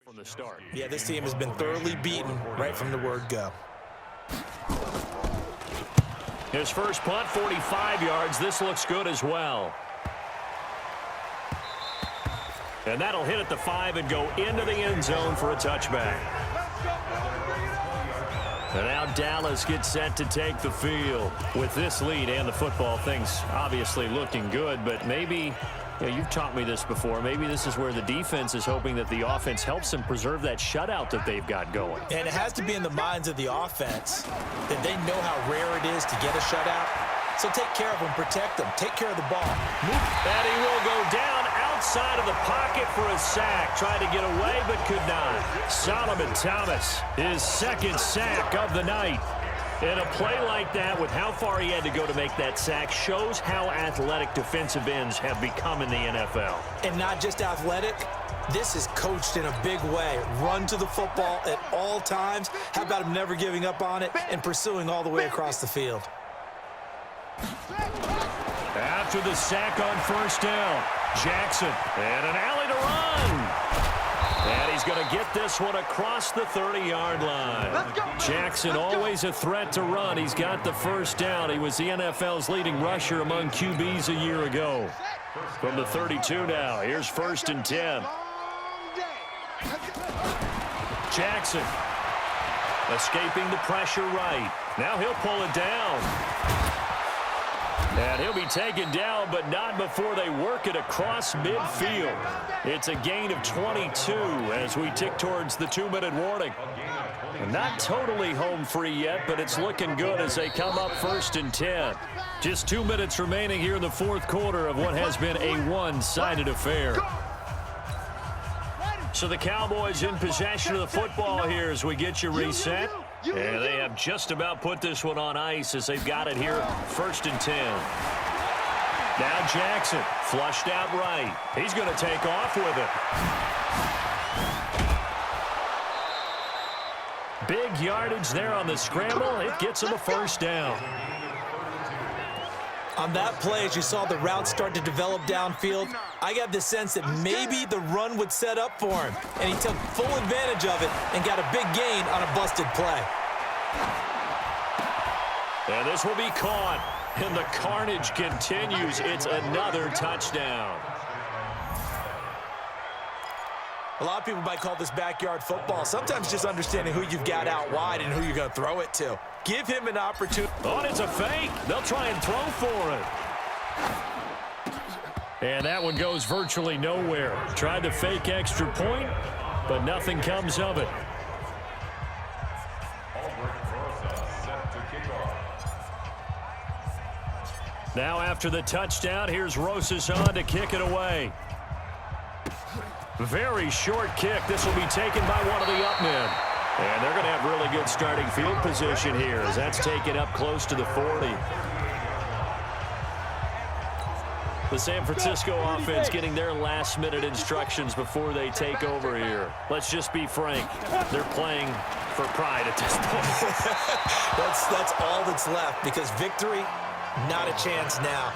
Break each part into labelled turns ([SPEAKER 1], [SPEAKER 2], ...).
[SPEAKER 1] From the start.
[SPEAKER 2] Yeah, this team has been thoroughly beaten right from the word go.
[SPEAKER 1] His first punt, 45 yards. This looks good as well. And that'll hit at the 5 and go into the end zone for a touchback. And now Dallas gets set to take the field. With this lead and the football, things obviously looking good, but maybe, you've taught me this before, maybe this is where the defense is hoping that the offense helps them preserve that shutout that they've got going.
[SPEAKER 2] And it has to be in the minds of the offense that they know how rare it is to get a shutout. So take care of them, protect them, take care of the ball. Move.
[SPEAKER 1] And he will go down outside of the pocket for a sack. Tried to get away, but could not. Solomon Thomas, his second sack of the night. And a play like that, with how far he had to go to make that sack, shows how athletic defensive ends have become in the NFL.
[SPEAKER 2] And not just athletic, this is coached in a big way. Run to the football at all times. How about him never giving up on it and pursuing all the way across the field?
[SPEAKER 1] After the sack on first down, Jackson, and an alley to run. And he's going to get this one across the 30-yard line. Jackson always a threat to run. He's got the first down. He was the NFL's leading rusher among QBs a year ago. From the 32 now, here's 1st and 10. Jackson escaping the pressure right. Now he'll pull it down. And he'll be taken down, but not before they work it across midfield. It's a gain of 22 as we tick towards the 2-minute warning. Not totally home free yet, but it's looking good as they come up 1st and 10. Just 2 minutes remaining here in the fourth quarter of what has been a one-sided affair. So the Cowboys in possession of the football here as we get you reset. And they have just about put this one on ice as they've got it here, 1st and 10. Now Jackson, flushed out right. He's going to take off with it. Big yardage there on the scramble. It gets him a first down.
[SPEAKER 2] On that play, as you saw the route start to develop downfield, I got the sense that maybe the run would set up for him. And he took full advantage of it and got a big gain on a busted play.
[SPEAKER 1] And this will be caught. And the carnage continues. It's another touchdown.
[SPEAKER 2] A lot of people might call this backyard football. Sometimes just understanding who you've got out wide and who you're going to throw it to. Give him an opportunity.
[SPEAKER 1] Oh, and it's a fake. They'll try and throw for it. And that one goes virtually nowhere. Tried to fake extra point, but nothing comes of it. Now after the touchdown, here's Rosas on to kick it away. Very short kick. This will be taken by one of the up men. And they're going to have really good starting field position here as that's taken up close to the 40. The San Francisco offense getting their last-minute instructions before they take over here. Let's just be frank. They're playing for pride at this point.
[SPEAKER 2] That's all that's left because victory, not a chance now.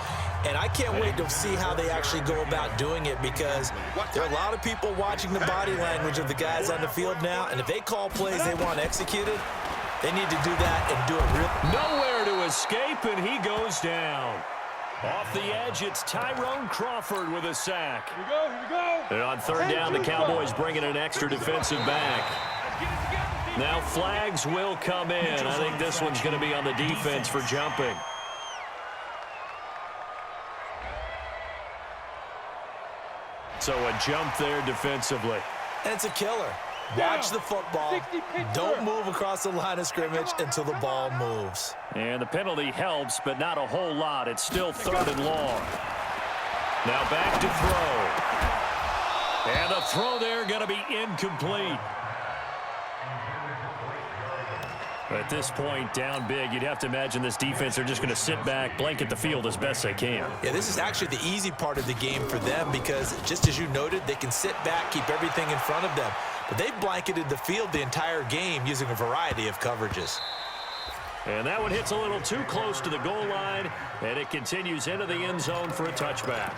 [SPEAKER 2] And I can't wait to see how they actually go about doing it because there are a lot of people watching the body language of the guys on the field now. And if they call plays they want executed, they need to do that and do it real.
[SPEAKER 1] Nowhere to escape, and he goes down. Off the edge, it's Tyrone Crawford with a sack.
[SPEAKER 3] Here we go, here we go.
[SPEAKER 1] And on 3rd down, the Cowboys bringing an extra defensive back. Now flags will come in. I think this one's going to be on the defense for jumping. So a jump there defensively.
[SPEAKER 2] And it's a killer. Watch the football. Don't move across the line of scrimmage until the ball moves.
[SPEAKER 1] And the penalty helps, but not a whole lot. It's still 3rd and long. Now back to throw. And the throw there going to be incomplete. At this point, down big, you'd have to imagine this defense are just going to sit back, blanket the field as best they can.
[SPEAKER 2] Yeah, this is actually the easy part of the game for them because, just as you noted, they can sit back, keep everything in front of them. But they've blanketed the field the entire game using a variety of coverages.
[SPEAKER 1] And that one hits a little too close to the goal line, and it continues into the end zone for a touchback.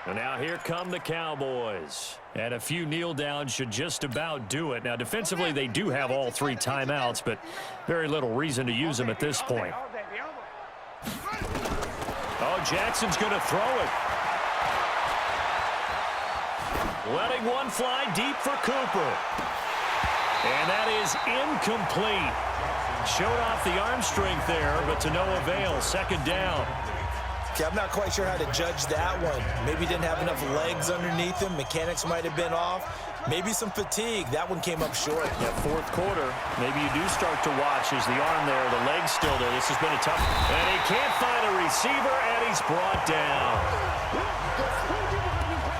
[SPEAKER 1] And now here come the Cowboys. And a few kneel downs should just about do it. Now, defensively, they do have all 3 timeouts, but very little reason to use them at this point. Oh, Jackson's going to throw it. Letting one fly deep for Cooper. And that is incomplete. Showed off the arm strength there, but to no avail. Second down.
[SPEAKER 2] Okay, I'm not quite sure how to judge that one. Maybe didn't have enough legs underneath him. Mechanics might have been off. Maybe some fatigue. That one came up short.
[SPEAKER 1] Yeah, fourth quarter, maybe you do start to watch as the arm there, the leg's still there. This has been a tough. And he can't find a receiver, and he's brought down.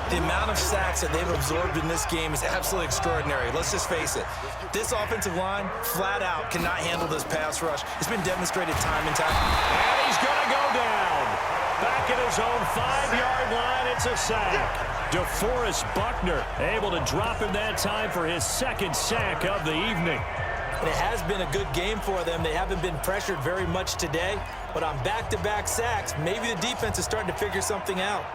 [SPEAKER 2] The amount of sacks that they've absorbed in this game is absolutely extraordinary. Let's just face it. This offensive line, flat out, cannot handle this pass rush. It's been demonstrated time and time.
[SPEAKER 1] And he's going to go down. Back at his own 5-yard line, it's a sack. DeForest Buckner able to drop him that time for his second sack of the evening.
[SPEAKER 2] And it has been a good game for them. They haven't been pressured very much today, but on back-to-back sacks, maybe the defense is starting to figure something out.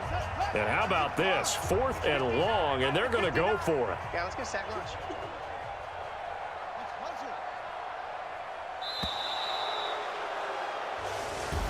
[SPEAKER 1] And how about this? 4th and long, and they're going to go for it.
[SPEAKER 3] Yeah, let's get sack lunch.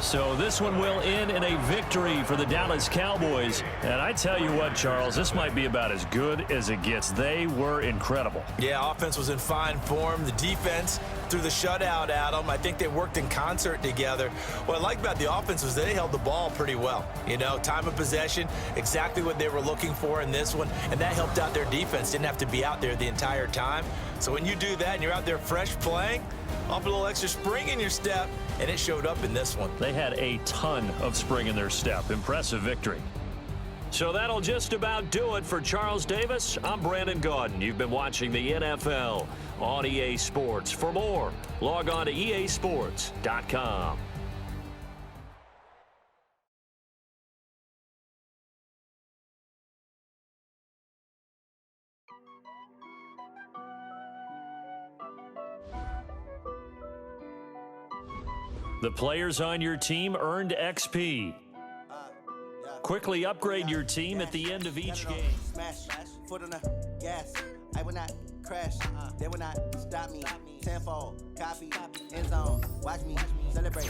[SPEAKER 1] So this one will end in a victory for the Dallas Cowboys. And I tell you what, Charles, this might be about as good as it gets. They were incredible.
[SPEAKER 2] Yeah, offense was in fine form. The defense threw the shutout at them. I think they worked in concert together. What I like about the offense was they held the ball pretty well. You know, time of possession, exactly what they were looking for in this one, and that helped out their defense. Didn't have to be out there the entire time. So when you do that and you're out there fresh playing, off a little extra spring in your step, and it showed up in this one.
[SPEAKER 1] They had a ton of spring in their step. Impressive victory. So that'll just about do it for Charles Davis. I'm Brandon Gaudin. You've been watching the NFL on EA Sports. For more, log on to easports.com. The players on your team earned XP. Quickly upgrade your team at the end of each game.
[SPEAKER 4] Smash, foot on the gas. I will not crash. They will not stop me. Tenfold, copy, end zone. Watch me celebrate.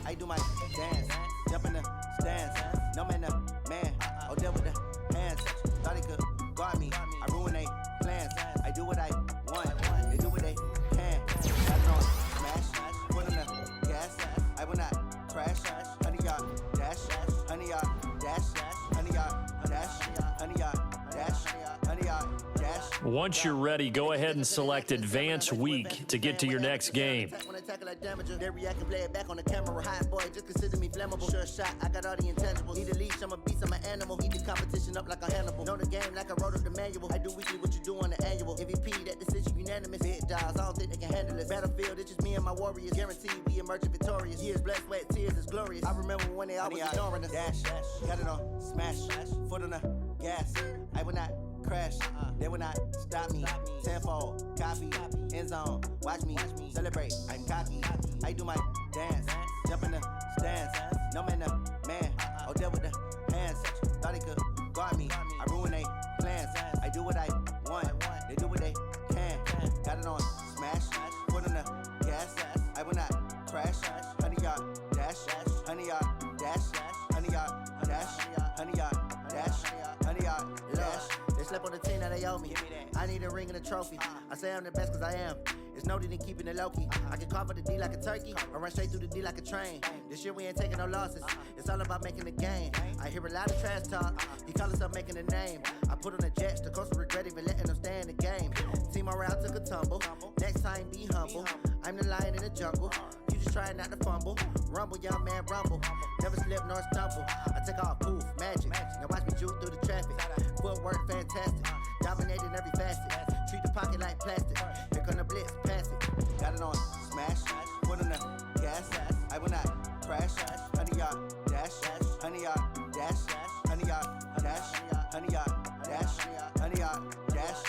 [SPEAKER 4] I do my dance. Jump in the stands. No man, man. Oh, there with the hands. Thought he could guard me. I ruin they plans. I do what I want. They do what they can. Got it on smash. Foot on the gas. I will not crash. 100-yard dash. 100-yard dash. 100-yard dash. 100-yard dash. 100-yard dash.
[SPEAKER 1] Once you're ready, go ahead and select Advance Week to get to your next game.
[SPEAKER 4] They react and play it back on the camera. Hot boy, just consider me flammable. Sure shot, I got all the intangibles. Need a leash, I'm a beast, I'm an animal. Eat the competition up like a Hannibal. Know the game like I wrote up the manual. I do weekly what you do on the annual. MVP, that decision unanimous. Big dogs, I don't think they can handle it. Battlefield, it's just me and my warriors. Guaranteed we emerge victorious. Years, blood, sweat, tears, is glorious. I remember when they always ignoring us. Dash, got it on smash. Foot on the gas. I will not crash. They will not stop me. Tenfold, copy, end zone. Watch me celebrate. I'm cocky. I do my dance. Jump in the stands. No man, man. Oh, there with the hands. Thought he could guard me. I ruin they plans. I do what I want. They do what they can. Got it on smash. Foot on the gas. I will not crash. 100-yard dash. 100-yard dash. 100-yard dash. 100-yard dash. 100-yard dash. They slept on the team that they owe me. I need a ring and a trophy. I say I'm the best cause I am. It's noted in keeping it low-key. I can carve up the D like a turkey or run straight through the D like a train. This year we ain't taking no losses. It's all about making the game. I hear a lot of trash talk. He call himself making a name. I put on the Jets. The coach will regret even letting them stay in the game. Team around took a tumble. Next time be humble. I'm the lion in the jungle. You just try not to fumble. Rumble, young man, rumble. Never slip nor stumble. I take off, poof, magic. Now watch me juke through the traffic. Footwork fantastic. Dominating every facet. Treat the pocket like plastic. Here come the blitz, pass it. Got it on smash. Foot on the gas. I will not crash. 100-yard dash. 100-yard dash. 100-yard dash. 100-yard dash. 100-yard dash.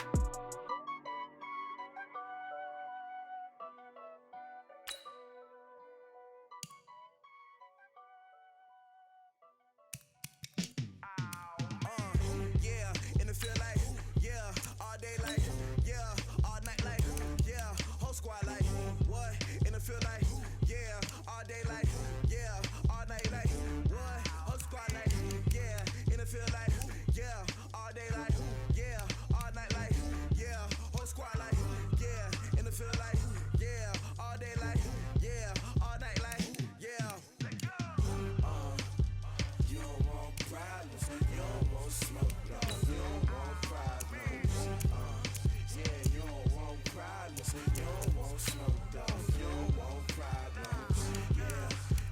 [SPEAKER 3] feel like, yeah, all day like, yeah, all night like, what? Whole squad like, yeah, in the field like, yeah, all day like, yeah, all night like, yeah, whole squad like, yeah, in the field like, yeah, all day like, yeah, all night like, yeah. You don't want problems, you don't want smoke, no, you don't want problems. Yeah, you don't want problems, you don't want smoke, dog, you don't want problems.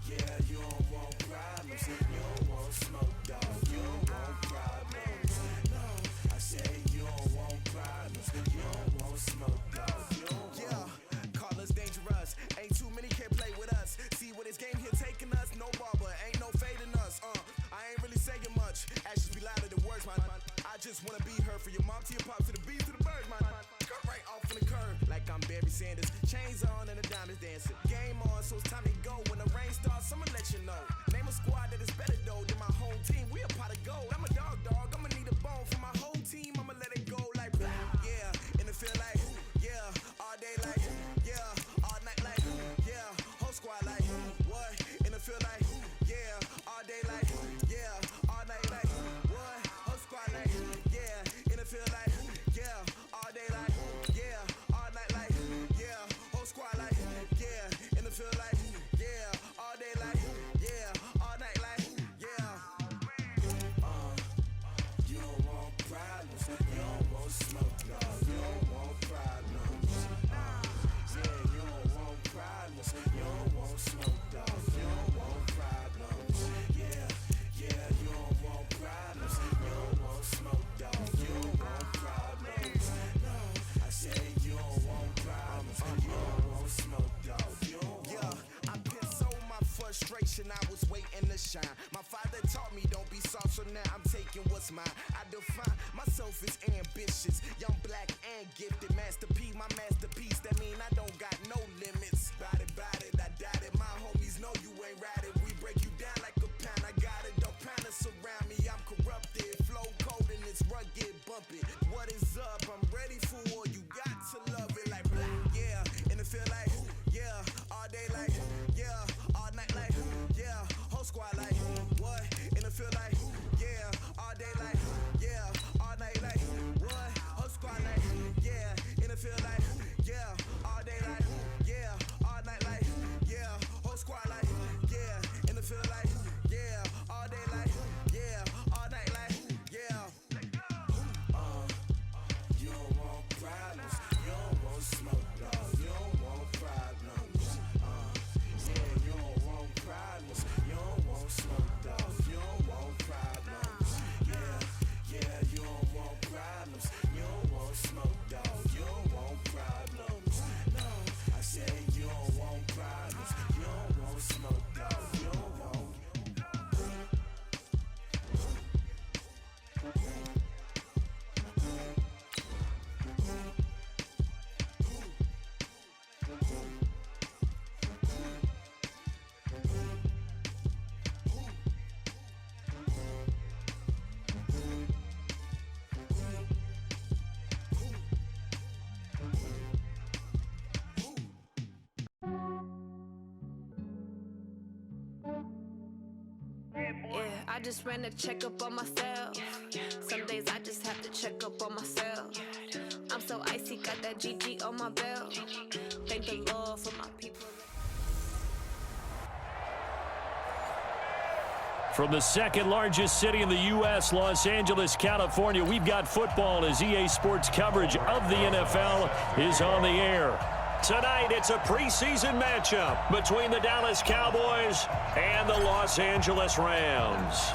[SPEAKER 3] Yeah, you don't want problems, you don't want smoke, dog, you don't want problems. No, I say you don't want problems, you don't want smoke, dog, you don't want. Yeah, call us dangerous, ain't too many can play with us. See what this game here taking us, no barber, ain't no fading us. I ain't really saying much, actions be louder than words, man. I just wanna be heard, for your mom to your pops to the bees to the birds, man. Cut right off in the curve, like I'm Barry Sanders. Chains on and the diamonds dancing. Game on, so it's time to go. When the rain starts, I'ma let you know. Name a squad that is better though than my home team. We a pot of gold. I'm a dog, I'ma need a bone for my whole team. I'ma let it go like, yeah, in the feel like, yeah, all day like, yeah, all night like, yeah, whole squad like, what? In the feel like, yeah, all day like, yeah, all night like, what? Whole squad like, yeah, in the feel like, yeah, all day like, yeah, all night like, yeah, whole squad like, yeah, in the feel like, yeah, all day like, yeah, all night like, yeah. You don't want problems, you don't want smoke, no, you don't want problems. Yeah, you don't want problems, you don't want smoke, dog, you don't want problems. Yeah, you don't want problems, you don't want smoke, dog, you don't want problems. No, I say you don't want problems, you don't want smoke, dog, you don't want. Yeah, I pissed so my frustration, I was waiting to shine. My father taught me don't be soft, so now I'm taking what's mine. I define myself as ambitious, young, black, and gifted. Master P, my masterpiece, that mean I don't got no limits. Bout it, I doubt it. My homies know you ain't ride it. We break you down like a pound. I got it, don't pound us around me. I'm corrupted, flow cold and it's rugged, bump it. What is up? I'm ready for war. You got to love it like black, yeah. And it feel like, yeah, all day like, yeah, all night like, yeah, whole squad like, what? And it feel like, yeah, all day like, yeah, all night like, what? Whole squad like, yeah, and it feel like, yeah, all day like, yeah, all night like, yeah, whole squad like, yeah, and it feel like, yeah, all day like, yeah, all night like, yeah. You don't want problems, you don't want smoke, dog, you don't want problems. Yeah, you don't want problems, you don't want smoke, dog, you don't want problems. Yeah, you don't want problems, you don't want smoke, dog, you don't want problems. No, I say you don't want problems, you don't want smoke, dog, you don't want.
[SPEAKER 5] Yeah, I just ran a checkup on myself. Some days I just have to check up on myself. I'm so icy, got that GG on my belt. Thank the Lord for my people.
[SPEAKER 1] From the second largest city in the U.S., Los Angeles, California, we've got football as EA Sports coverage of the NFL is on the air. Tonight, it's a preseason matchup between the Dallas Cowboys and the Los Angeles Rams.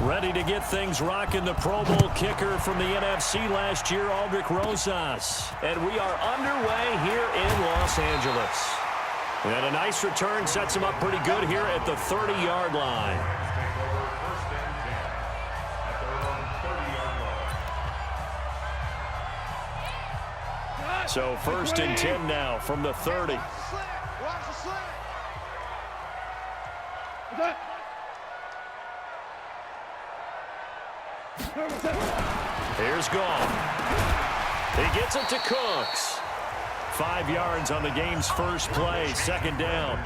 [SPEAKER 1] Ready to get things rocking, the Pro Bowl kicker from the NFC last year, Aldrick Rosas. And we are underway here in Los Angeles. And a nice return sets him up pretty good here at the 30-yard line. So first and 10 now from the 30.
[SPEAKER 6] Watch the slant.
[SPEAKER 1] Here's Gone. He gets it to Cooks. 5 yards on the game's first play, second down.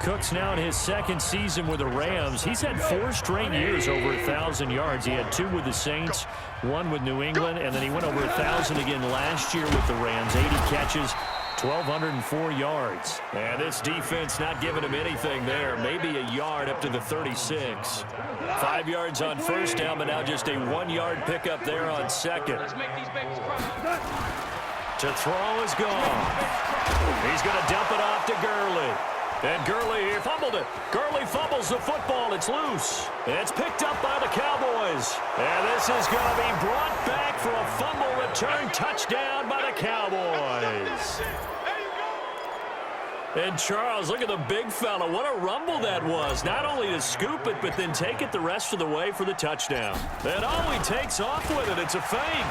[SPEAKER 1] Cook's now in his second season with the Rams. He's had 4 straight years over 1,000 yards. He had 2 with the Saints, 1 with New England, and then he went over 1,000 again last year with the Rams. 80 catches, 1,204 yards. And this defense not giving him anything there. Maybe a yard up to the 36. 5 yards on first down, but now just a 1-yard pickup there on second. To throw is gone. He's going to dump it off to Gurley. And Gurley fumbled it. Gurley fumbles the football. It's loose. It's picked up by the Cowboys. And this is going to be brought back for a fumble return touchdown by the Cowboys. And Charles, look at the big fella. What a rumble that was. Not only to scoop it, but then take it the rest of the way for the touchdown. And he takes off with it. It's a fake.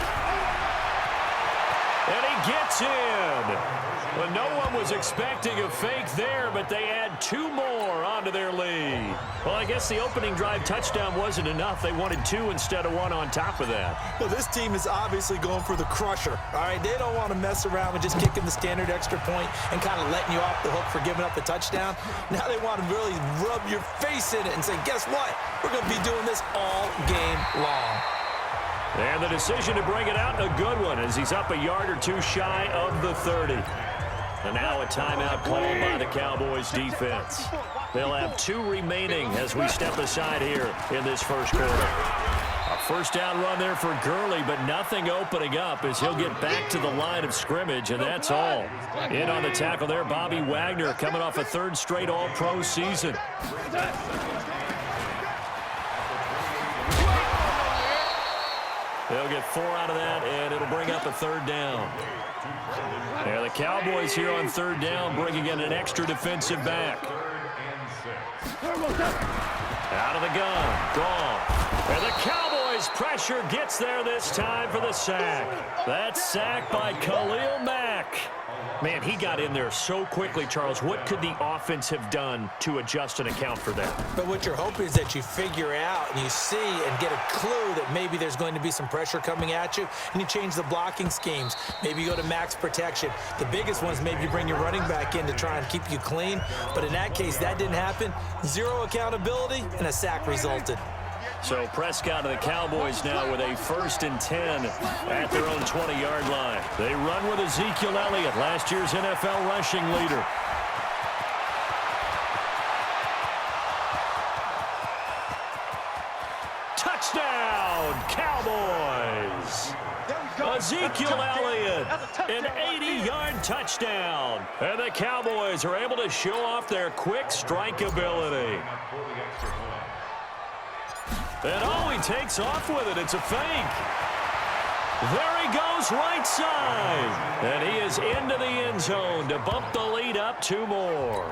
[SPEAKER 1] And he gets in. Well, no one was expecting a fake there, but they add 2 more onto their lead. Well, I guess the opening drive touchdown wasn't enough. They wanted 2 instead of 1 on top of that.
[SPEAKER 2] Well, this team is obviously going for the crusher. All right, they don't want to mess around with just kicking the standard extra point and kind of letting you off the hook for giving up the touchdown. Now they want to really rub your face in it and say, guess what? We're going to be doing this all game long.
[SPEAKER 1] And the decision to bring it out, a good one, as he's up a yard or 2 shy of the 30. And now a timeout called by the Cowboys defense. They'll have 2 remaining as we step aside here in this first quarter. A first down run there for Gurley, but nothing opening up as he'll get back to the line of scrimmage, and that's all. In on the tackle there, Bobby Wagner, coming off a 3rd straight All-Pro season. They'll get 4 out of that, and it'll bring up a 3rd down. Yeah, the Cowboys here on 3rd down, bringing in an extra defensive back. Out of the gun, gone. And the Cowboys pressure gets there this time for the sack. That sack by Khalil Mack. Man, he got in there so quickly, Charles. What could the offense have done to adjust and account for that?
[SPEAKER 2] But what you're hoping is that you figure out and you see and get a clue that maybe there's going to be some pressure coming at you, and you change the blocking schemes. Maybe you go to max protection. The biggest one is maybe you bring your running back in to try and keep you clean. But in that case, that didn't happen. 0 accountability, and a sack resulted.
[SPEAKER 1] So Prescott and the Cowboys now with a 1st and 10 at their own 20-yard line. They run with Ezekiel Elliott, last year's NFL rushing leader. Touchdown, Cowboys! Ezekiel Elliott, an 80-yard touchdown. And the Cowboys are able to show off their quick strike ability. And he takes off with it. It's a fake. There he goes, right side. And he is into the end zone to bump the lead up 2 more.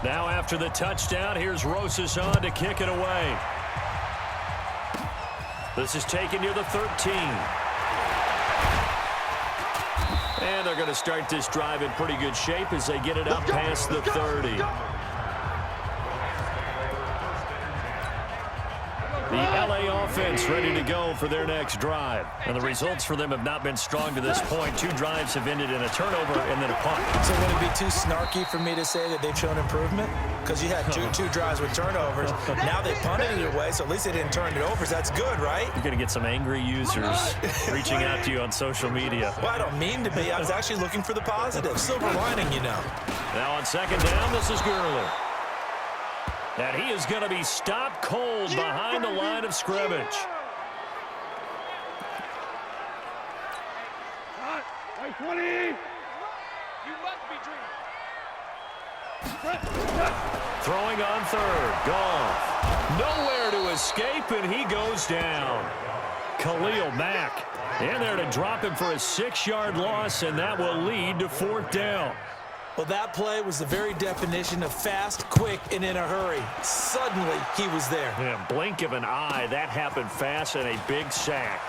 [SPEAKER 1] Now after the touchdown, here's Rosas on to kick it away. This is taken near the 13. And they're going to start this drive in pretty good shape as they get it up past the 30. The LA offense ready to go for their next drive. And the results for them have not been strong to this point. 2 drives have ended in a turnover and then a punt.
[SPEAKER 2] So would it be too snarky for me to say that they've shown improvement? Because you had two drives with turnovers. Now they punted it away, so at least they didn't turn it over. So that's good, right?
[SPEAKER 1] You're going to get some angry users reaching out to you on social media.
[SPEAKER 2] Well, I don't mean to be. I was actually looking for the positive. Silver lining, you know.
[SPEAKER 1] Now on 2nd down, this is Gurley. And he is going to be stopped cold behind the line of scrimmage.
[SPEAKER 6] Right, 20. You must be dreaming.
[SPEAKER 1] Throwing on 3rd. Goff. Nowhere to escape, and he goes down. Khalil Mack in there to drop him for a 6-yard loss, and that will lead to 4th down.
[SPEAKER 2] Well, that play was the very definition of fast, quick, and in a hurry. Suddenly, he was there.
[SPEAKER 1] Yeah, blink of an eye, that happened fast, and a big sack.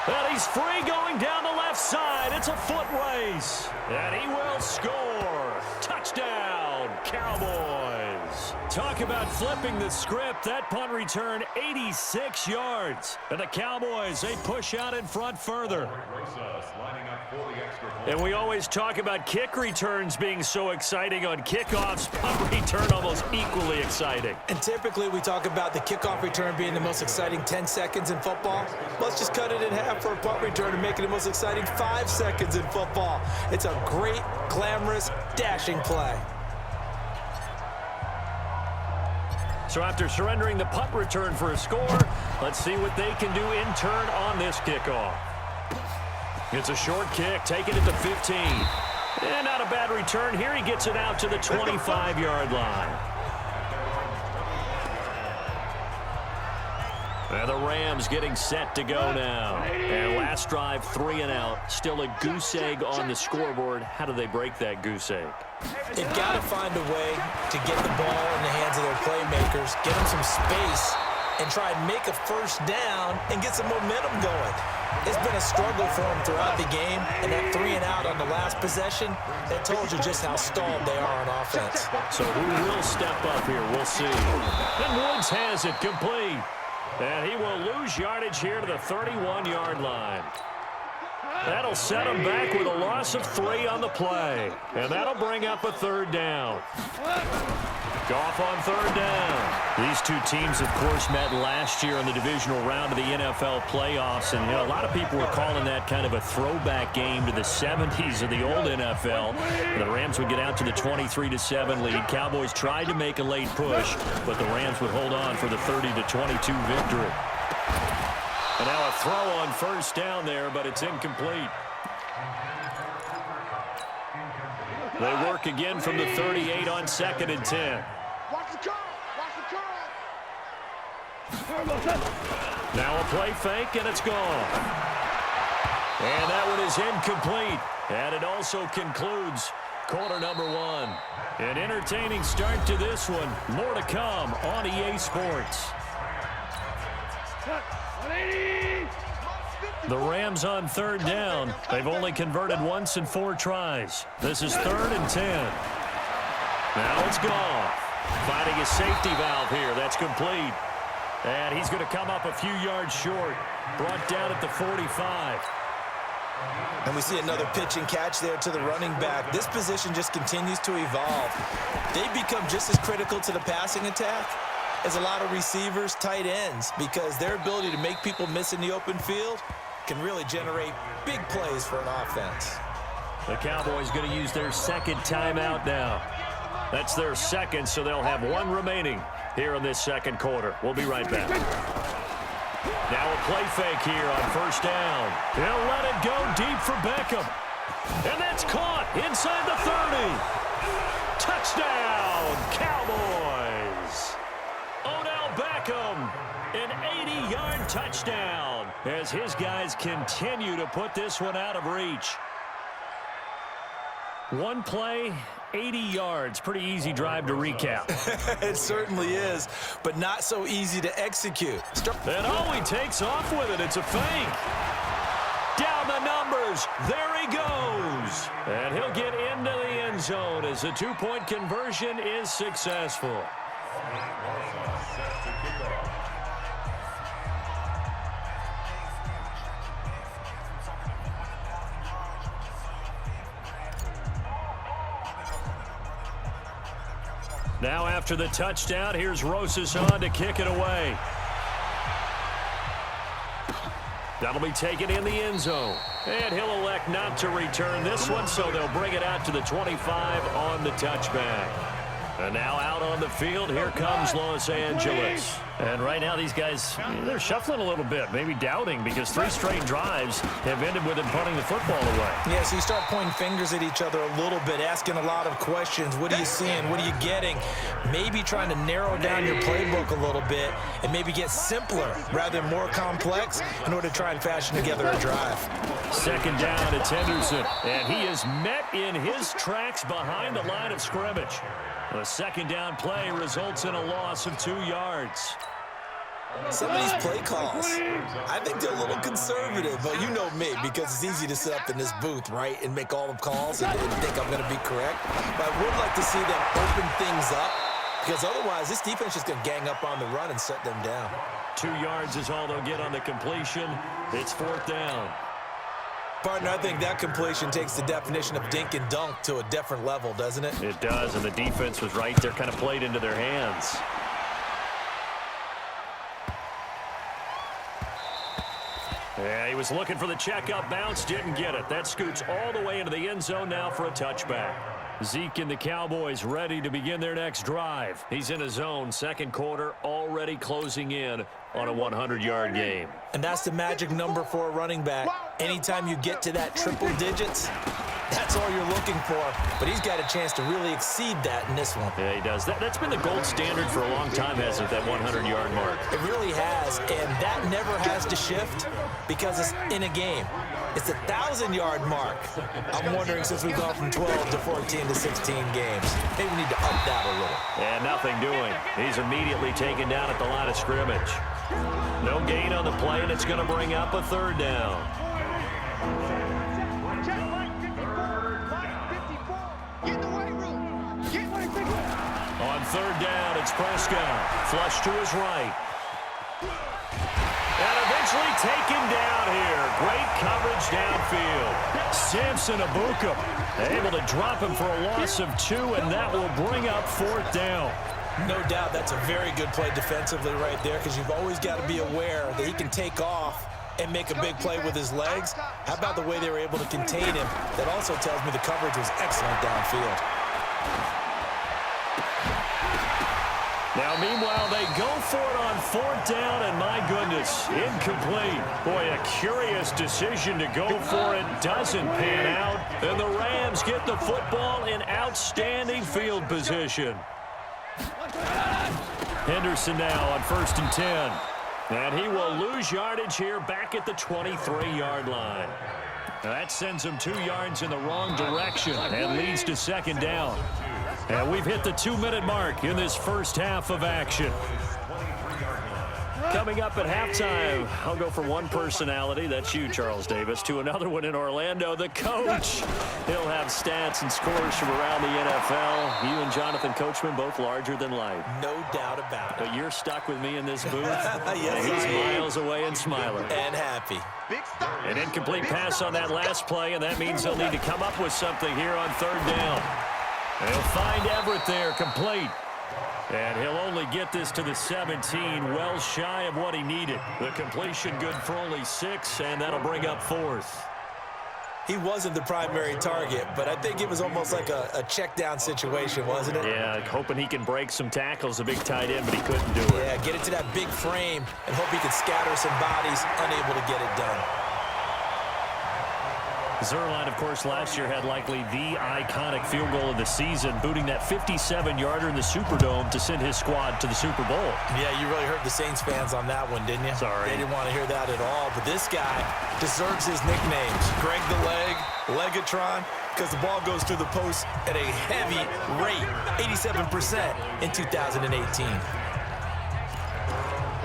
[SPEAKER 1] And he's free going down the left side. It's a foot race. And he will score. Touchdown, Cowboys. Talk about flipping the script. That punt return, 86 yards. And the Cowboys, they push out in front further. And we always talk about kick returns being so exciting on kickoffs. Punt return almost equally exciting.
[SPEAKER 2] And typically we talk about the kickoff return being the most exciting 10 seconds in football. Let's just cut it in half for a punt return and make it the most exciting 5 seconds in football. It's a great, glamorous, dashing play.
[SPEAKER 1] So after surrendering the punt return for a score, let's see what they can do in turn on this kickoff. It's a short kick, taken at the 15. And not a bad return. Here he gets it out to the 25-yard line. And the Rams getting set to go now. And last drive, 3 and out. Still a goose egg on the scoreboard. How do they break that goose egg?
[SPEAKER 2] They've got to find a way to get the ball in the hands of their playmakers, get them some space, and try and make a first down and get some momentum going. It's been a struggle for them throughout the game, and that 3 and out on the last possession, that told you just how stalled they are on offense.
[SPEAKER 1] So who will step up here? We'll see. And Woods has it complete. And he will lose yardage here to the 31-yard line. That'll set him back with a loss of 3 on the play. And that'll bring up a 3rd down. Goff on 3rd down. These two teams, of course, met last year in the divisional round of the NFL playoffs. And, you know, a lot of people were calling that kind of a throwback game to the 70s of the old NFL. The Rams would get out to the 23-7 lead. Cowboys tried to make a late push, but the Rams would hold on for the 30-22 victory. And now a throw on 1st down there, but it's incomplete. They work again from the 38 on 2nd and 10.
[SPEAKER 6] Watch the curl. Watch the curl.
[SPEAKER 1] Now a play fake, and it's gone. And that one is incomplete. And it also concludes quarter number 1. An entertaining start to this one. More to come on EA Sports. The Rams on 3rd down. They've only converted once in 4 tries. This is 3rd and 10. Now it's Goff. Finding a safety valve here. That's complete. And he's going to come up a few yards short. Brought down at the 45.
[SPEAKER 2] And we see another pitch and catch there to the running back. This position just continues to evolve. They become just as critical to the passing attack as a lot of receivers, tight ends, because their ability to make people miss in the open field can really generate big plays for an offense.
[SPEAKER 1] The Cowboys going to use their 2nd timeout now. That's their 2nd, so they'll have 1 remaining here in this 2nd quarter. We'll be right back. Now a play fake here on 1st down. He'll let it go deep for Beckham. And that's caught inside the 30. Touchdown, Cowboys. Odell Beckham, an 80-yard touchdown as his guys continue to put this one out of reach. 1 play, 80 yards. Pretty easy drive to recap.
[SPEAKER 2] It certainly is, but not so easy to execute.
[SPEAKER 1] And oh, he takes off with it. It's a fake. Down the numbers. There he goes. And he'll get into the end zone as the 2-point conversion is successful. Now after the touchdown, here's Rosas on to kick it away. That'll be taken in the end zone. And he'll elect not to return this one, so they'll bring it out to the 25 on the touchback. And now out on the field, here comes Los Angeles. And right now these guys, they're shuffling a little bit, maybe doubting, because 3 straight drives have ended with them punting the football away.
[SPEAKER 2] Yeah, so you start pointing fingers at each other a little bit, asking a lot of questions. What are you seeing? What are you getting? Maybe trying to narrow down your playbook a little bit and maybe get simpler rather than more complex in order to try and fashion together a drive.
[SPEAKER 1] 2nd down, it's Henderson, and he is met in his tracks behind the line of scrimmage. The 2nd down play results in a loss of 2 yards.
[SPEAKER 2] Some of these play calls, I think they're a little conservative, but you know me, because it's easy to sit up in this booth, right, and make all the calls and think I'm going to be correct. But I would like to see them open things up, because otherwise this defense is going to gang up on the run and shut them down.
[SPEAKER 1] 2 yards is all they'll get on the completion. It's 4th down.
[SPEAKER 2] Partner, I think that completion takes the definition of dink and dunk to a different level, doesn't it?
[SPEAKER 1] It does, and the defense was right there, kind of played into their hands. Yeah, he was looking for the checkup bounce, didn't get it. That scoots all the way into the end zone now for a touchback. Zeke and the Cowboys ready to begin their next drive. He's in a zone, second quarter, already closing in on a 100-yard game.
[SPEAKER 2] And that's the magic number for a running back. Anytime you get to that triple digits, that's all you're looking for. But he's got a chance to really exceed that in this one.
[SPEAKER 1] Yeah, he does. That's been the gold standard for a long time, hasn't it, that 100-yard mark?
[SPEAKER 2] It really has, and that never has to shift because it's in a game. It's a 1,000-yard mark. I'm wondering, since we've gone from 12 to 14 to 16 games, maybe we need to up that a little.
[SPEAKER 1] And nothing doing. He's immediately taken down at the line of scrimmage. No gain on the play, and it's going to bring up a 3rd down. On 3rd down, it's Prescott. Flush to his right. And eventually taken down here. Great coverage downfield. Samson Abuka able to drop him for a loss of 2, and that will bring up 4th down.
[SPEAKER 2] No doubt that's a very good play defensively right there, because you've always got to be aware that he can take off and make a big play with his legs. How about the way they were able to contain him? That also tells me the coverage was excellent downfield.
[SPEAKER 1] Now, meanwhile, they go for it on 4th down, and my goodness, incomplete. Boy, a curious decision to go for it. Doesn't pan out, and the Rams get the football in outstanding field position. Henderson now on 1st and 10. And he will lose yardage here back at the 23-yard line. Now that sends him 2 yards in the wrong direction and leads to 2nd down. And we've hit the 2-minute mark in this first half of action. Coming up at halftime, I'll go from one personality, that's you, Charles Davis, to another one in Orlando, the coach. He'll have stats and scores from around the NFL. You and Jonathan Coachman, both larger than life.
[SPEAKER 2] No doubt about it.
[SPEAKER 1] But you're stuck with me in this booth.
[SPEAKER 2] Yes,
[SPEAKER 1] He's miles away and smiling.
[SPEAKER 2] And happy.
[SPEAKER 1] An incomplete pass on that last play, and that means they'll need to come up with something here on 3rd down. They'll find Everett there, complete. And he'll only get this to the 17, well shy of what he needed. The completion good for only 6, and that'll bring up 4th.
[SPEAKER 2] He wasn't the primary target, but I think it was almost like a check down situation, wasn't it?
[SPEAKER 1] Yeah, hoping he can break some tackles, a big tight end, but he couldn't do it.
[SPEAKER 2] Yeah, get it to that big frame and hope he can scatter some bodies, unable to get it done.
[SPEAKER 1] Zerline, of course, last year had likely the iconic field goal of the season, booting that 57-yarder in the Superdome to send his squad to the Super Bowl.
[SPEAKER 2] Yeah, you really hurt the Saints fans on that one, didn't you?
[SPEAKER 1] Sorry.
[SPEAKER 2] They didn't want to hear that at all. But this guy deserves his nicknames. Greg the Leg, Legatron, because the ball goes through the post at a heavy rate, 87% in 2018.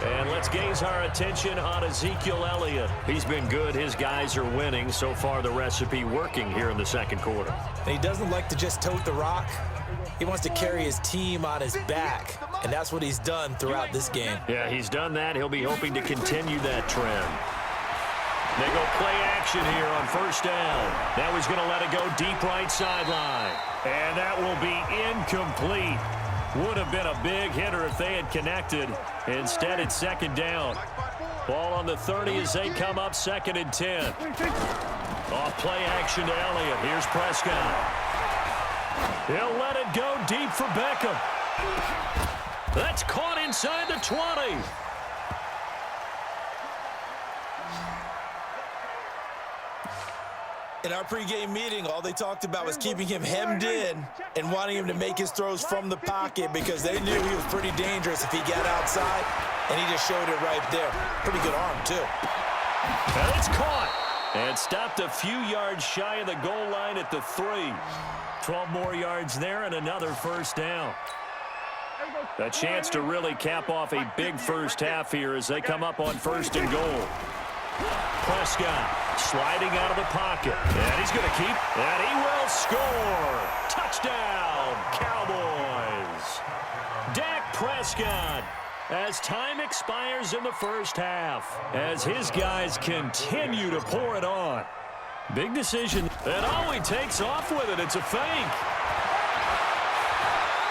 [SPEAKER 1] And let's gaze our attention on Ezekiel Elliott. He's been good. His guys are winning. So far, the recipe working here in the second quarter.
[SPEAKER 2] And he doesn't like to just tote the rock. He wants to carry his team on his back, and that's what he's done throughout this game.
[SPEAKER 1] Yeah, he's done that. He'll be hoping to continue that trend. They go play action here on 1st down. Now he's going to let it go deep right sideline. And that will be incomplete. Would have been a big hitter if they had connected. Instead, it's 2nd down. Ball on the 30 as they come up 2nd and 10. Off play action to Elliott. Here's Prescott. He'll let it go deep for Beckham. That's caught inside the 20.
[SPEAKER 2] In our pregame meeting, all they talked about was keeping him hemmed in and wanting him to make his throws from the pocket because they knew he was pretty dangerous if he got outside, and he just showed it right there. Pretty good arm, too.
[SPEAKER 1] And it's caught. And stopped a few yards shy of the goal line at the 3. 12 more yards there and another 1st down. A chance to really cap off a big first half here as they come up on 1st and goal. Prescott sliding out of the pocket. And he's going to keep. And he will score. Touchdown, Cowboys. Dak Prescott, as time expires in the first half, as his guys continue to pour it on. Big decision. And he takes off with it. It's a fake.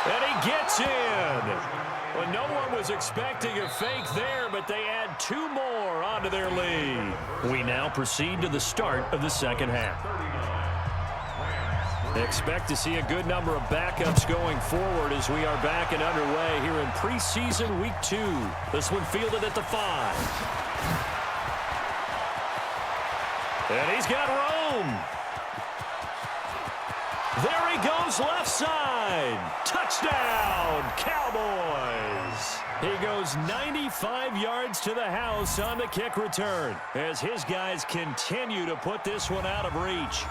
[SPEAKER 1] And he gets in. Well, no one was expecting a fake there, but they add 2 more onto their lead. We now proceed to the start of the second half. Expect to see a good number of backups going forward as we are back and underway here in preseason week 2. This one fielded at the 5. And he's got room. There he goes left side. Touchdown, Cowboys. He goes 95 yards to the house on the kick return as his guys continue to put this one out of reach.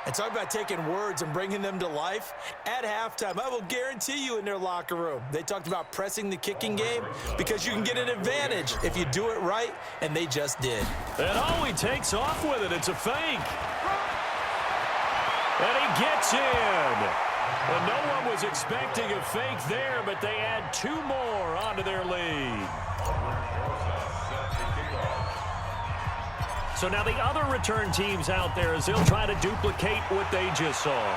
[SPEAKER 2] And talk about taking words and bringing them to life. At halftime, I will guarantee you in their locker room, they talked about pressing the kicking game because you can get an advantage if you do it right, and they just did.
[SPEAKER 1] And he takes off with it. It's a fake. And he gets in. And no one was expecting a fake there, but they add 2 more onto their lead. So now the other return teams out there as they'll try to duplicate what they just saw.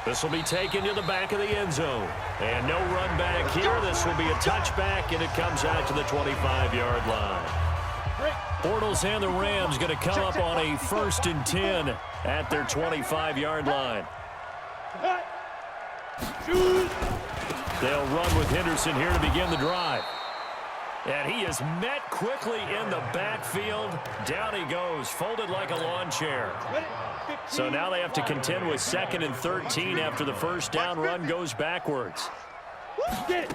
[SPEAKER 1] This will be taken to the back of the end zone. And no run back here. This will be a touchback, and it comes out to the 25-yard line. Bortles and the Rams going to come up on a 1st and 10 at their 25-yard line. They'll run with Henderson here to begin the drive. And he is met quickly in the backfield. Down he goes, folded like a lawn chair. So now they have to contend with 2nd and 13 after the first down run goes backwards. They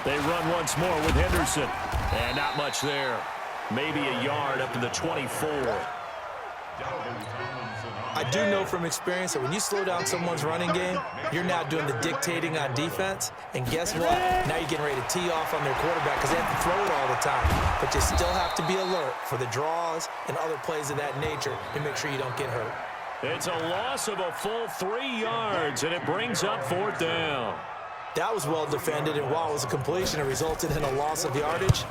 [SPEAKER 1] run once more with Henderson. And not much there. Maybe a yard up to the 24.
[SPEAKER 2] I do know from experience that when you slow down someone's running game, you're now doing the dictating on defense. And guess what? Now you're getting ready to tee off on their quarterback because they have to throw it all the time. But you still have to be alert for the draws and other plays of that nature to make sure you don't get hurt.
[SPEAKER 1] It's a loss of a full 3 yards, and it brings up 4th down.
[SPEAKER 2] That was well defended, and while it was a completion, it resulted in a loss of yardage.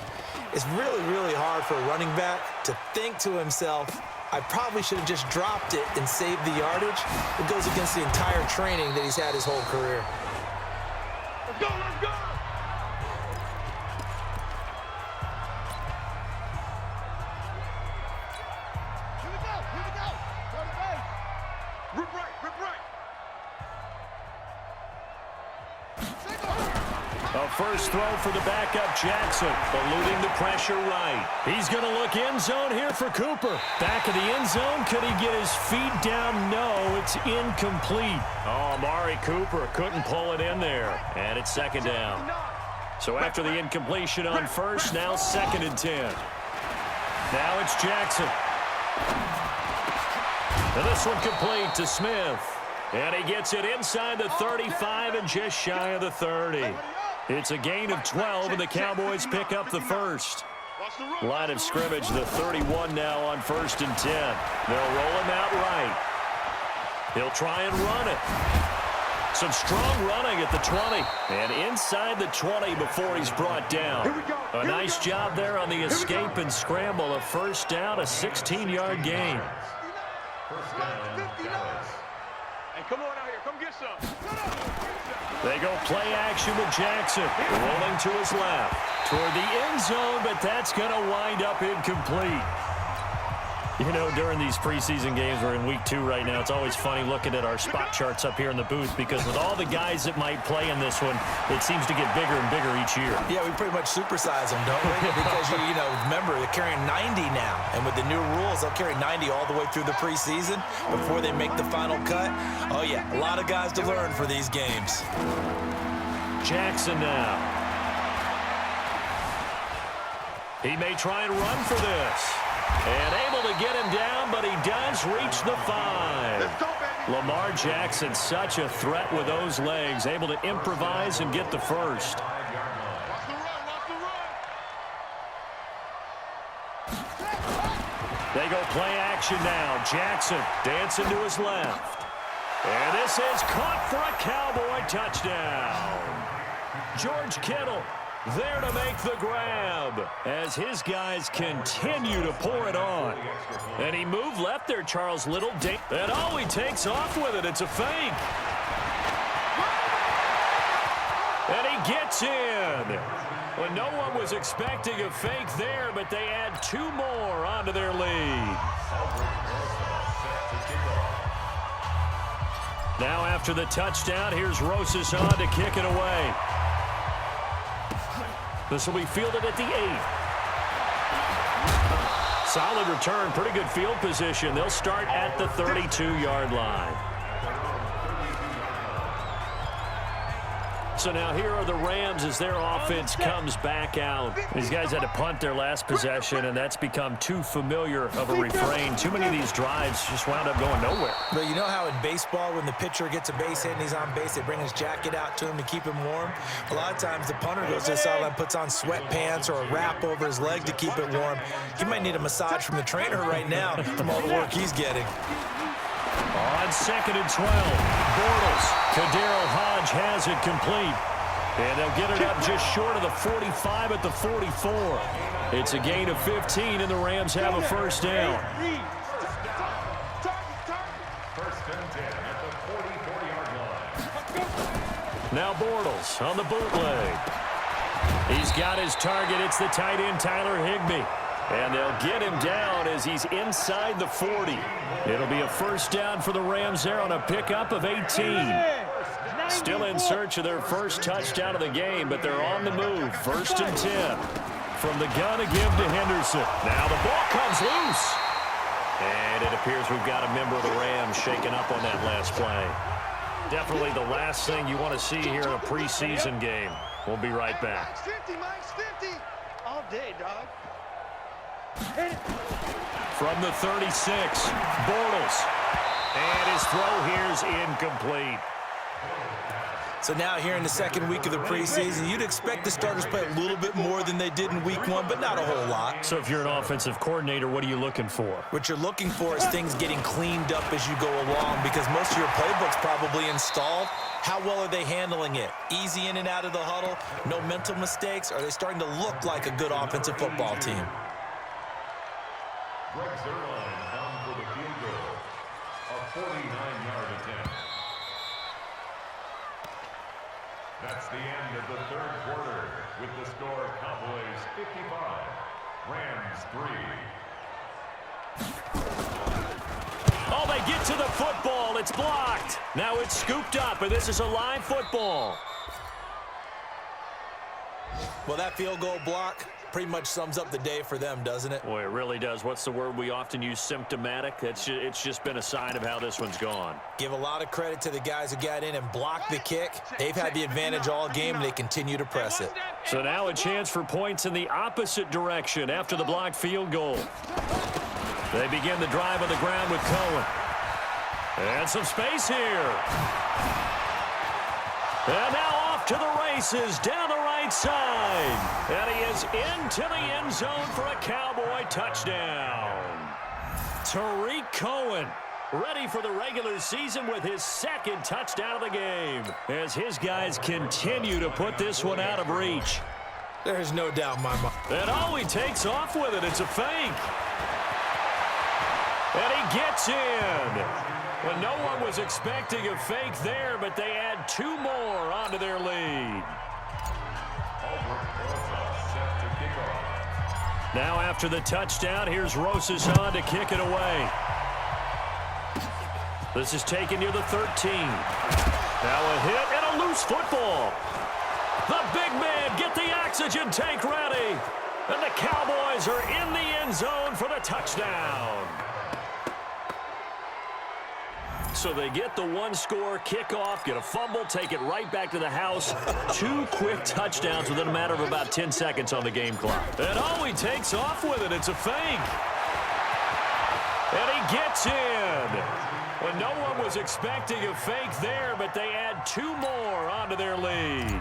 [SPEAKER 2] It's really, really hard for a running back to think to himself, I probably should have just dropped it and saved the yardage. It goes against the entire training that he's had his whole career.
[SPEAKER 6] Let's go, let's go! Here we go, here we go! Go to base! Rip right, rip right!
[SPEAKER 1] A first throw for the backup, Jackson, eluding the pressure right. He's going to look end zone here for Cooper. Back of the end zone. Could he get his feet down? No, it's incomplete. Oh, Amari Cooper couldn't pull it in there. And it's 2nd down. So after the incompletion on 1st, now 2nd and 10. Now it's Jackson. And this one complete to Smith. And he gets it inside the 35 and just shy of the 30. It's a gain of 12, and the Cowboys pick up the 1st. Line of scrimmage, the 31 now on 1st and 10. They'll roll him out right. He'll try and run it. Some strong running at the 20. And inside the 20 before he's brought down. A nice job there on the escape and scramble. A 1st down, a 16-yard gain.
[SPEAKER 6] Hey, come on out here, come get some.
[SPEAKER 1] They go play action with Jackson. Rolling to his left. Toward the end zone, but that's going to wind up incomplete. You know, during these preseason games, we're in week 2 right now, it's always funny looking at our spot charts up here in the booth because with all the guys that might play in this one, it seems to get bigger and bigger each year.
[SPEAKER 2] Yeah, we pretty much supersize them, don't we? Because, you know, remember, they're carrying 90 now. And with the new rules, they'll carry 90 all the way through the preseason before they make the final cut. Oh, yeah, a lot of guys to learn for these games.
[SPEAKER 1] Jackson now. He may try and run for this. And able to get him down, but he does reach the 5. Lamar Jackson, such a threat with those legs, able to improvise and get the first. They go play action now. Jackson dancing to his left. And this is caught for a Cowboy touchdown. George Kittle there to make the grab as his guys continue to pour it on. And he moved left there, Charles Little. And oh, he takes off with it. It's a fake. And he gets in. Well, no one was expecting a fake there, but they add 2 more onto their lead. Now after the touchdown, here's Rosas on to kick it away. This will be fielded at the 8. Solid return, pretty good field position. They'll start at the 32-yard line. So now here are the Rams as their offense comes back out. These guys had to punt their last possession, and that's become too familiar of a refrain. Too many of these drives just wound up going nowhere.
[SPEAKER 2] But you know how in baseball, when the pitcher gets a base hit and he's on base, they bring his jacket out to him to keep him warm? A lot of times the punter goes to the sideline, puts on sweatpants or a wrap over his leg to keep it warm. He might need a massage from the trainer right now from all the work he's getting.
[SPEAKER 1] On 2nd and 12, Bortles. Kadarius Hodge has it complete. And they'll get it up just short of the 45 at the 44. It's a gain of 15, and the Rams have a first down.
[SPEAKER 6] First and 10 at the 44-yard line.
[SPEAKER 1] Now Bortles on the bootleg. He's got his target. It's the tight end, Tyler Higbee. And they'll get him down as he's inside the 40. It'll be a first down for the Rams there on a pickup of 18. Still in search of their first touchdown of the game, but they're on the move. 1st and 10. From the gun to give to Henderson. Now the ball comes loose. And it appears we've got a member of the Rams shaken up on that last play. Definitely the last thing you want to see here in a preseason game. We'll be right back.
[SPEAKER 6] Max 50. All day, dog.
[SPEAKER 1] From the 36, Bortles. And his throw here's incomplete.
[SPEAKER 2] So now here in the second week of the preseason, you'd expect the starters to play a little bit more than they did in week 1, but not a whole lot.
[SPEAKER 1] So if you're an offensive coordinator, what are you looking for?
[SPEAKER 2] What you're looking for is things getting cleaned up as you go along, because most of your playbook's probably installed. How well are they handling it? Easy in and out of the huddle? No mental mistakes? Are they starting to look like a good offensive football team?
[SPEAKER 6] Greg Zerline down for the field goal. A 49-yard attempt. That's the end of the third quarter with the score Cowboys 55, Rams 3.
[SPEAKER 1] Oh, they get to the football. It's blocked. Now it's scooped up, and this is a live football.
[SPEAKER 2] Well, that field goal block pretty much sums up the day for them, doesn't it?
[SPEAKER 1] Boy, it really does. What's the word we often use? Symptomatic. It's just been a sign of how this one's gone.
[SPEAKER 2] Give a lot of credit to the guys who got in and blocked the kick. They've had the advantage all game, and they continue to press it.
[SPEAKER 1] So now a chance for points in the opposite direction after the blocked field goal. They begin the drive on the ground with Cohen. And some space here. And now off to the races down the right side. And he is into the end zone for a Cowboy touchdown. Tariq Cohen ready for the regular season with his 2nd touchdown of the game as his guys continue to put this one out of reach.
[SPEAKER 2] There's no doubt in my mind.
[SPEAKER 1] And oh, he takes off with it. It's a fake. And he gets in. Well, no one was expecting a fake there, but they add 2 more onto their lead. Now after the touchdown, here's Rosas on to kick it away. This is taken near the 13. Now a hit and a loose football. The big man, get the oxygen tank ready. And the Cowboys are in the end zone for the touchdown. So they get the 1-score kickoff, get a fumble, take it right back to the house. 2 quick touchdowns within a matter of about 10 seconds on the game clock. And oh, he takes off with it. It's a fake. And he gets in. Well, no one was expecting a fake there, but they add 2 more onto their lead.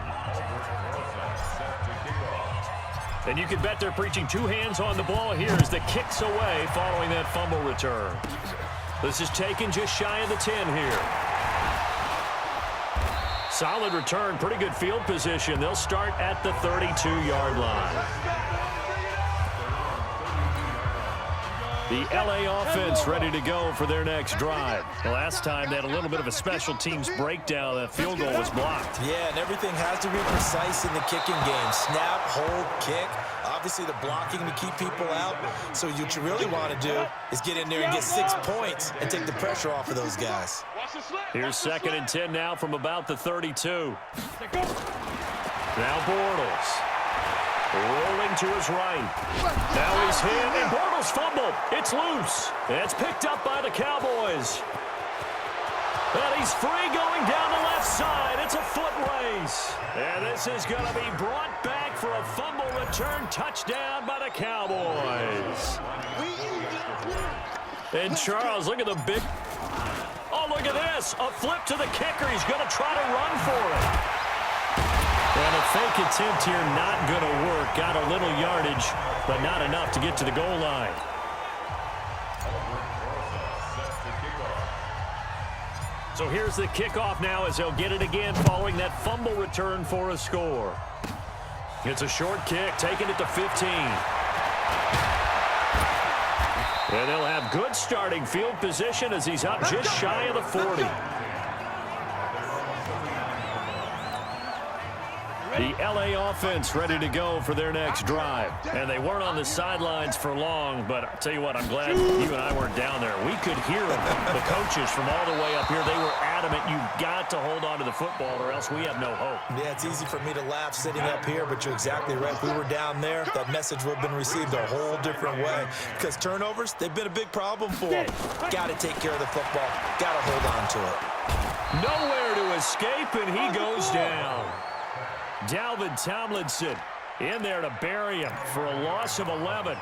[SPEAKER 1] And you can bet they're preaching 2 hands on the ball here as the kick's away following that fumble return. This is taken just shy of the 10 here. Solid return, pretty good field position. They'll start at the 32-yard line. The L.A. offense ready to go for their next drive. The last time they had a little bit of a special teams breakdown. That field goal was blocked.
[SPEAKER 2] Yeah, and everything has to be precise in the kicking game. Snap, hold, kick. Obviously, the blocking to keep people out. So what you really want to do is get in there and get 6 points and take the pressure off of those guys.
[SPEAKER 1] Here's 2nd and 10 now from about the 32. Now Bortles. Rolling to his right. Now he's hit, and Bortles fumbled. It's loose. It's picked up by the Cowboys. And he's free going down the left side. It's a foot race. And this is going to be brought back for a fumble return touchdown by the Cowboys. And Charles, look at the big... Oh, look at this. A flip to the kicker. He's going to try to run for it. And a fake attempt here not going to work. Got a little yardage, but not enough to get to the goal line. So here's the kickoff now as they'll get it again following that fumble return for a score. It's a short kick, taking it to 15. And they'll have good starting field position as he's up just shy of the 40. The L.A. offense ready to go for their next drive. And they weren't on the sidelines for long, but I'll tell you what, I'm glad you and I weren't down there. We could hear them, the coaches from all the way up here. They were adamant, you've got to hold on to the football or else we have no hope.
[SPEAKER 2] Yeah, it's easy for me to laugh sitting up here, but you're exactly right. If we were down there, that message would have been received a whole different way. Because turnovers, they've been a big problem for them. Got to take care of the football. Got to hold on to it.
[SPEAKER 1] Nowhere to escape, and he goes down. Dalvin Tomlinson in there to bury him for a loss of 11.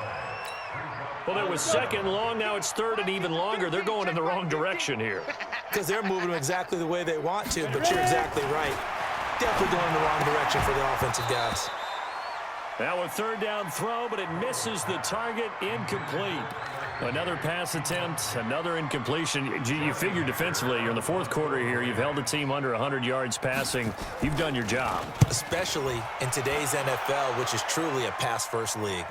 [SPEAKER 1] Well, it was 2nd long. Now it's 3rd and even longer. They're going in the wrong direction here.
[SPEAKER 2] Because they're moving exactly the way they want to, but you're exactly right. Definitely going in the wrong direction for the offensive guys.
[SPEAKER 1] Now a 3rd down throw, but it misses the target. Incomplete. Another pass attempt, another incompletion. You figure defensively, you're in the 4th quarter here. You've held the team under 100 yards passing. You've done your job.
[SPEAKER 2] Especially in today's NFL, which is truly a pass-first league.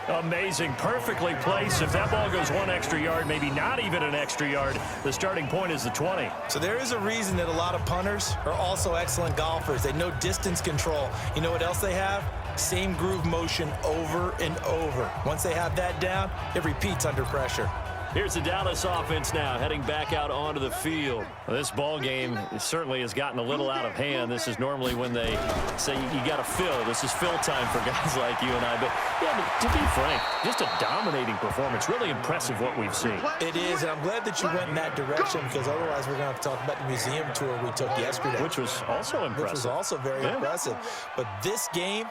[SPEAKER 1] Amazing, perfectly placed. If that ball goes 1 extra yard, maybe not even an extra yard, the starting point is the 20.
[SPEAKER 2] So there is a reason that a lot of punters are also excellent golfers. They know distance control. You know what else they have? Same groove motion over and over. Once they have that down, it repeats under pressure.
[SPEAKER 1] Here's the Dallas offense now heading back out onto the field. Well, this ball game certainly has gotten a little out of hand. This is normally when they say you got to fill. This is fill time for guys like you and I. But, yeah, to be frank, just a dominating performance. Really impressive what we've seen.
[SPEAKER 2] It is, and I'm glad that you went in that direction because otherwise we're going to have to talk about the museum tour we took yesterday.
[SPEAKER 1] Which was also impressive.
[SPEAKER 2] Which was also very impressive. But this game,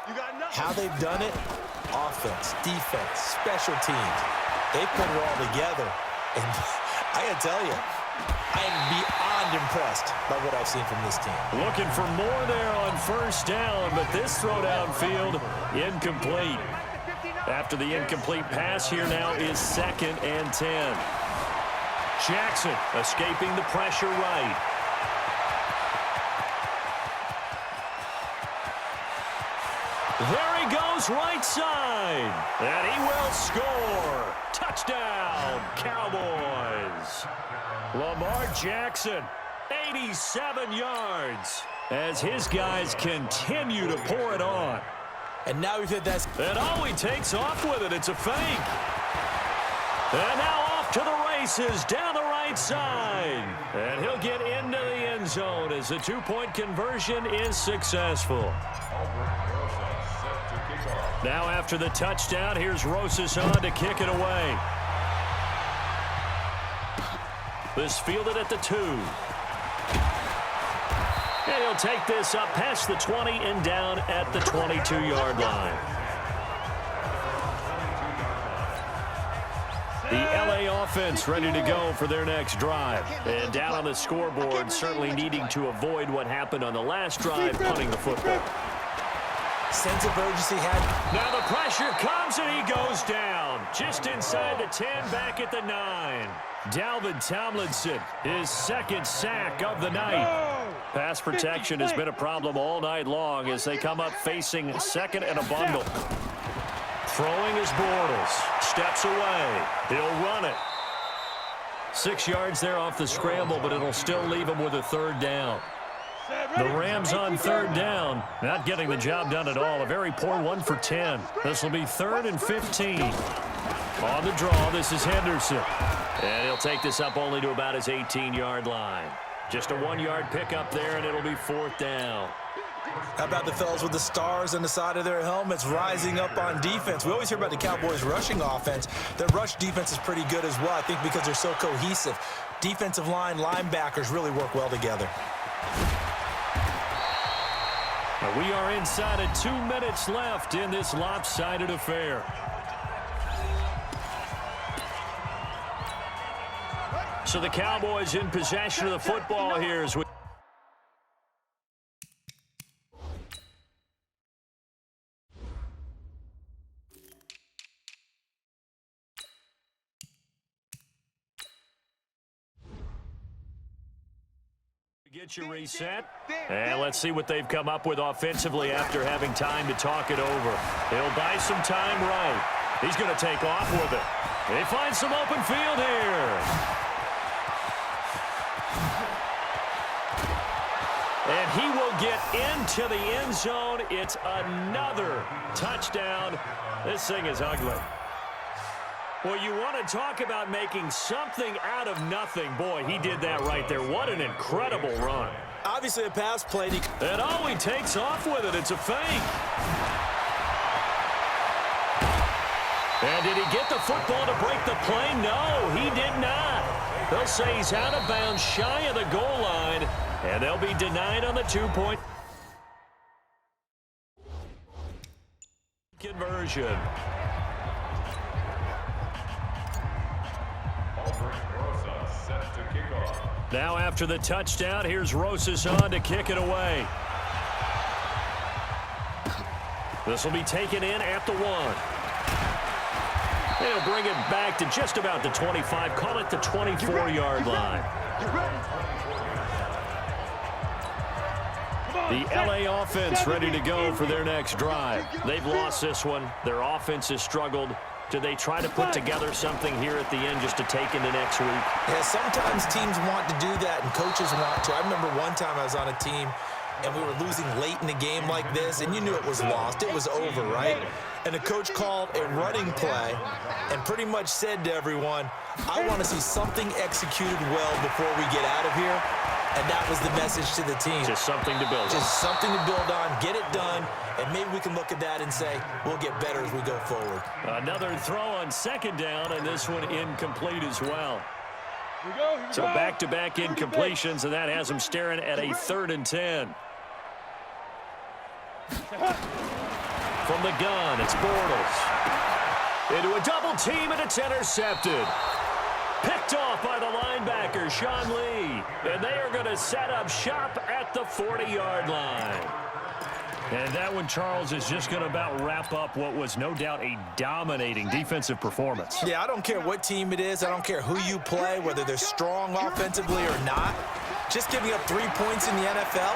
[SPEAKER 2] how they've done it, offense, defense, special teams, they put it all together, and I got to tell you, I am beyond impressed by what I've seen from this team.
[SPEAKER 1] Looking for more there on 1st down, but this throw downfield, incomplete. After the incomplete pass, here now is 2nd and 10. Jackson escaping the pressure right. There he goes, right side. And he will score. Touchdown, Cowboys. Lamar Jackson, 87 yards, as his guys continue to pour it on.
[SPEAKER 2] And now we've hit that.
[SPEAKER 1] And he takes off with it. It's a fake. And now off to the races down the right side. And he'll get into the end zone as the 2-point conversion is successful. Now after the touchdown, here's Rosas on to kick it away. This fielded at the 2. And he'll take this up past the 20 and down at the 22-yard line. The LA offense ready to go for their next drive. And down on the scoreboard, certainly needing to avoid what happened on the last drive, punting the football.
[SPEAKER 2] Sense of urgency had.
[SPEAKER 1] Now the pressure comes and he goes down. Just inside the 10, back at the 9. Dalvin Tomlinson, his second sack of the night. Pass protection has been a problem all night long as they come up facing second and a bundle. Throwing is Bortles. Steps away. He'll run it. 6 yards there off the scramble, but it'll still leave him with a third down. The Rams on third down, not getting the job done at all. A very poor 1 for 10. This will be 3rd and 15. On the draw, this is Henderson. And he'll take this up only to about his 18-yard line. Just a 1-yard pickup there, and it'll be 4th down.
[SPEAKER 2] How about the fellas with the stars on the side of their helmets rising up on defense? We always hear about the Cowboys' rushing offense. Their rush defense is pretty good as well, I think, because they're so cohesive. Defensive line, linebackers really work well together.
[SPEAKER 1] We are inside of 2 minutes left in this lopsided affair. So the Cowboys in possession of the football here as we get you reset. And let's see what they've come up with offensively after having time to talk it over. He'll buy some time right. He's going to take off with it. They find some open field here. And he will get into the end zone. It's another touchdown. This thing is ugly. Well, you want to talk about making something out of nothing. Boy, he did that right there. What an incredible run.
[SPEAKER 2] Obviously a pass play.
[SPEAKER 1] And oh, he takes off with it. It's a fake. And did he get the football to break the play? No, he did not. They'll say he's out of bounds, shy of the goal line, and they'll be denied on the 2-point conversion. Now after the touchdown, here's Rosas on to kick it away. This will be taken in at the 1. They'll bring it back to just about the 25. Call it the 24-yard line. The LA offense ready to go for their next drive. They've lost this one. Their offense has struggled. Do they try to put together something here at the end just to take into next week?
[SPEAKER 2] Yeah, sometimes teams want to do that and coaches want to. I remember one time I was on a team and we were losing late in the game like this, and you knew it was lost. It was over, right? And the coach called a running play and pretty much said to everyone, I want to see something executed well before we get out of here. And that was the message to the team.
[SPEAKER 1] Just something to build on.
[SPEAKER 2] Just something to build on, get it done, and maybe we can look at that and say, we'll get better as we go forward.
[SPEAKER 1] Another throw on second down, and this one incomplete as well. So back-to-back incompletions, and that has them staring at a 3rd and 10. From the gun, it's Bortles. Into a double team, and it's intercepted. Picked off by the linebacker, Sean Lee. And they are going to set up shop at the 40-yard line. And that one, Charles, is just going to about wrap up what was no doubt a dominating defensive performance.
[SPEAKER 2] Yeah, I don't care what team it is. I don't care who you play, whether they're strong offensively or not. Just giving up 3 points in the NFL,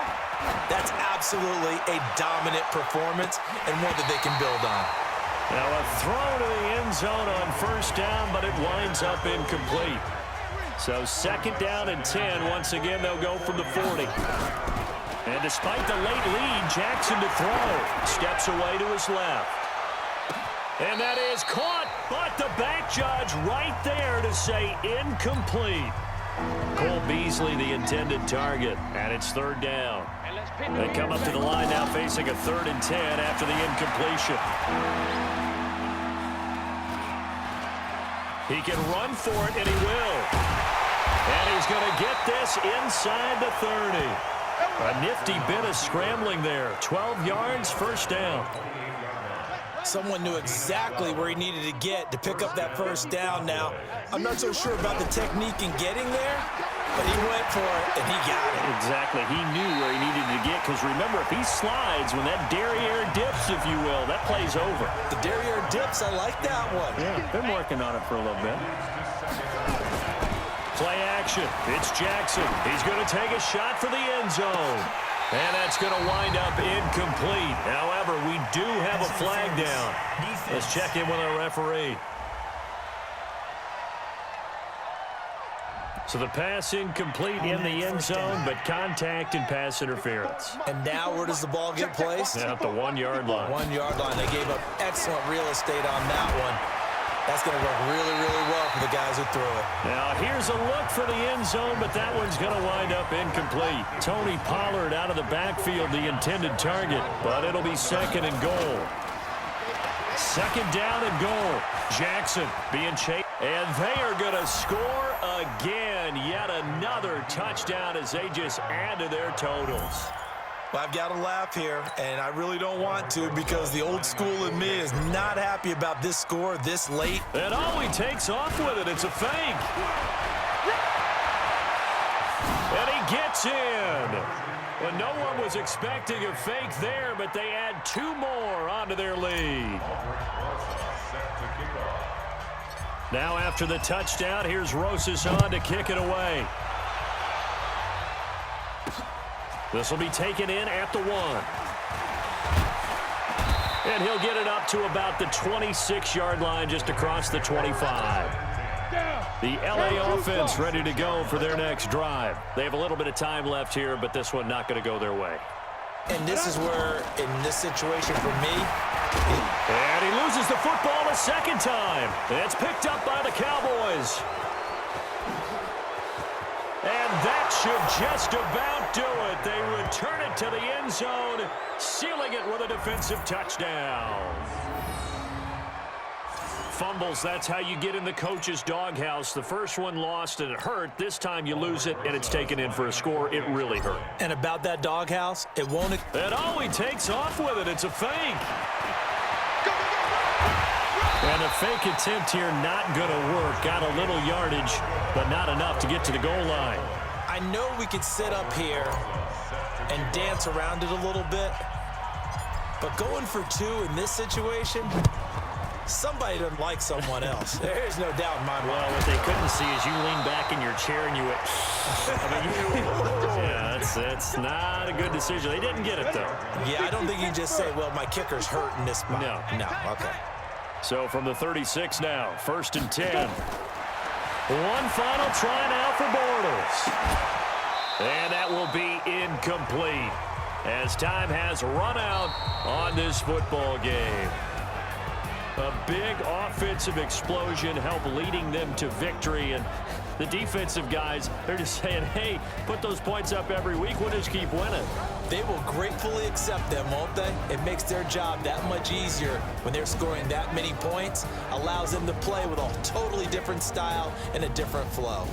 [SPEAKER 2] that's absolutely a dominant performance and one that they can build on.
[SPEAKER 1] Now a throw to the end zone on first down, but it winds up incomplete. So 2nd down and 10. Once again, they'll go from the 40. And despite the late lead, Jackson to throw. Steps away to his left. And that is caught, but the back judge right there to say incomplete. Cole Beasley, the intended target, and it's 3rd down. They come up to the line now facing a 3rd and 10 after the incompletion. He can run for it, and he will. And he's going to get this inside the 30. A nifty bit of scrambling there. 12 yards, first down.
[SPEAKER 2] Someone knew exactly where he needed to get to pick up that first down. Now, I'm not so sure about the technique in getting there, but he went for it, and he got it.
[SPEAKER 1] Exactly. He knew where he needed to get, because remember, if he slides, when that derriere dips, if you will, that play's over.
[SPEAKER 2] The derriere dips, I like that one.
[SPEAKER 1] Yeah, been working on it for a little bit. Play action. It's Jackson. He's going to take a shot for the end zone. And that's going to wind up incomplete. However, we do have a flag down. Let's check in with our referee. So the pass incomplete in the end zone, but contact and pass interference.
[SPEAKER 2] And now where does the ball get placed?
[SPEAKER 1] At the 1-yard line.
[SPEAKER 2] 1-yard line. They gave up excellent real estate on that one. That's going to work really, really well for the guys who threw it.
[SPEAKER 1] Now, here's a look for the end zone, but that one's going to wind up incomplete. Tony Pollard out of the backfield, the intended target, but it'll be second and goal. Second down and goal. Jackson being chased. And they are going to score again. Yet another touchdown as they just add to their totals.
[SPEAKER 2] Well, I've got to laugh here, and I really don't want to, because the old school in me is not happy about this score this late.
[SPEAKER 1] And he takes off with it. It's a fake. And he gets in. Well, no one was expecting a fake there, but they add 2 more onto their lead. Now after the touchdown, here's Rosas on to kick it away. This will be taken in at the 1. And he'll get it up to about the 26-yard line, just across the 25. The LA offense ready to go for their next drive. They have a little bit of time left here, but this one not going to go their way.
[SPEAKER 2] And this is where, in this situation for me...
[SPEAKER 1] And he loses the football a second time. It's picked up by the Cowboys. And that should just about do it. They return it to the end zone, sealing it with a defensive touchdown. Fumbles, that's how you get in the coach's doghouse. The first one lost and it hurt. This time you lose it and it's taken in for a score. It really hurt.
[SPEAKER 2] And about that doghouse, it won't...
[SPEAKER 1] And he takes off with it. It's a fake. And a fake attempt here not going to work. Got a little yardage, but not enough to get to the goal line.
[SPEAKER 2] I know we could sit up here and dance around it a little bit, but going for 2 in this situation, somebody doesn't like someone else. There's no doubt in my mind.
[SPEAKER 1] Well, what they couldn't see is you lean back in your chair and you went, yeah, that's not a good decision. They didn't get it, though.
[SPEAKER 2] Yeah, I don't think you just say, well, my kicker's hurt in this spot. No, okay.
[SPEAKER 1] So from the 36 now, 1st and 10. One final try now for Bortles. And that will be incomplete as time has run out on this football game. A big offensive explosion helped leading them to victory. And the defensive guys, they're just saying, hey, put those points up every week. We'll just keep winning.
[SPEAKER 2] They will gratefully accept them, won't they? It makes their job that much easier when they're scoring that many points. Allows them to play with a totally different style and a different flow.